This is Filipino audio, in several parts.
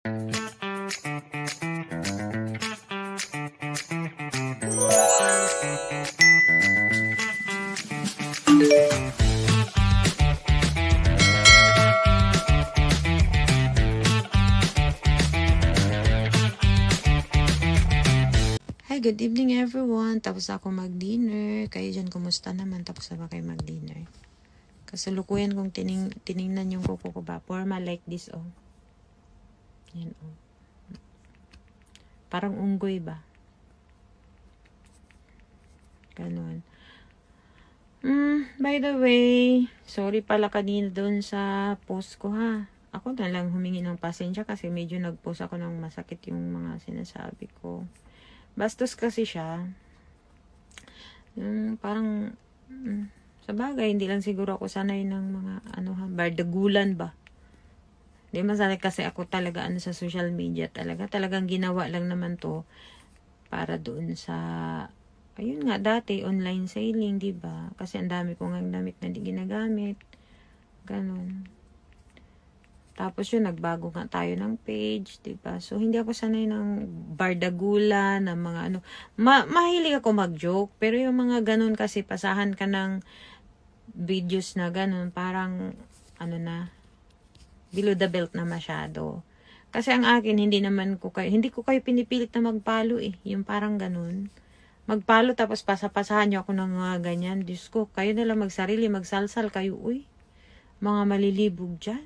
Hi, good evening everyone. Tapos ako mag-dinner. Kayo dyan, kumusta naman? Tapos na ba kayo mag-dinner? Kasalukuyan kong tiningnan yung kuko ko ba. Forma like this, oh. Yan, oh. Parang unggoy ba? Ganon. By the way, sorry pala kanina doon sa post ko, ha. Ako na lang humingi ng pasensya kasi medyo nag-post ako ng masakit yung mga sinasabi ko. Bastos kasi siya. Parang, sa bagay, hindi lang siguro ako sanay ng mga, bardagulan ba? Hindi masanay kasi ako talaga, sa social media talaga. Talagang ginawa lang naman to para doon sa, ayun nga, dati, online selling, diba? Kasi ang dami ko nga damit na hindi ginagamit. Ganon. Tapos yun, nagbago nga tayo ng page, diba? So, hindi ako sanay ng bardagula, ng mga mahilig ako mag-joke, pero yung mga ganun kasi, pasahan ka ng videos na ganun, parang, below the belt na masyado. Kasi ang akin, hindi ko kayo pinipilit na magpalo yung parang ganun. Magpalo, tapos pasapasahan nyo ako ng mga ganyan. Diyos ko, kayo na lang magsarili, magsalsal kayo, mga malilibog dyan.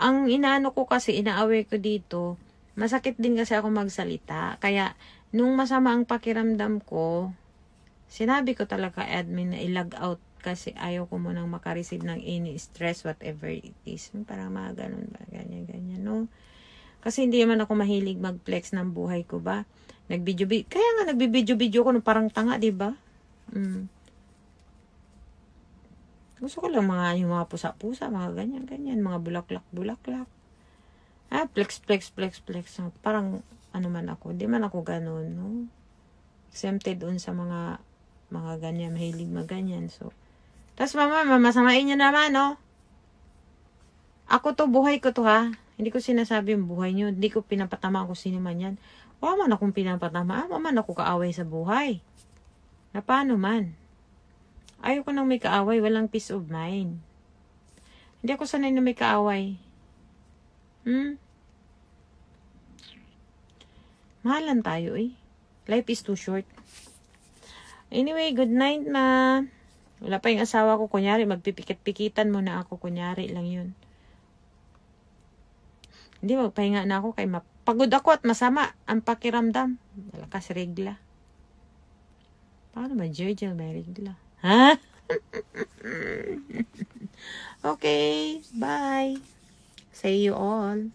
Ang inaano ko kasi, inaaway ko dito, masakit din kasi ako magsalita. Kaya, nung masama ang pakiramdam ko, sinabi ko talaga admin na i-log out kasi ayaw ko munang makareceive ng any stress, whatever it is. Parang mga ganun ba, ganyan, no? Kasi hindi naman ako mahilig mag-flex ng buhay ko ba. Kaya nga nagbibideo-video ko no, parang tanga, diba? Gusto ko lang yung mga pusa-pusa, mga ganyan, mga bulaklak. Flex. Parang, man ako. Di man ako ganun, no? Exempted dun sa mga ganyan, mahilig maganyan. So, tapos masamain niyo naman, no? Ako to, buhay ko to, ha? Hindi ko sinasabi yung buhay niyo. Hindi ko pinapatama kung sino man yan. Wala man akong pinapatama. Wala man ako kaaway sa buhay. Na paano man? Ayoko nang may kaaway, walang peace of mind. Hindi ako sanay na may kaaway. Mahalan tayo, Life is too short. Anyway, good night na. Wala pa yung asawa ko, kunyari, magpipikit-pikitan muna ako, kunyari lang yun. Hindi, magpahinga na ako, kay mapagod ako at masama ang pakiramdam. Malakas regla. Paano ba, Virgil, may regla? Ha? Okay, bye. See you all.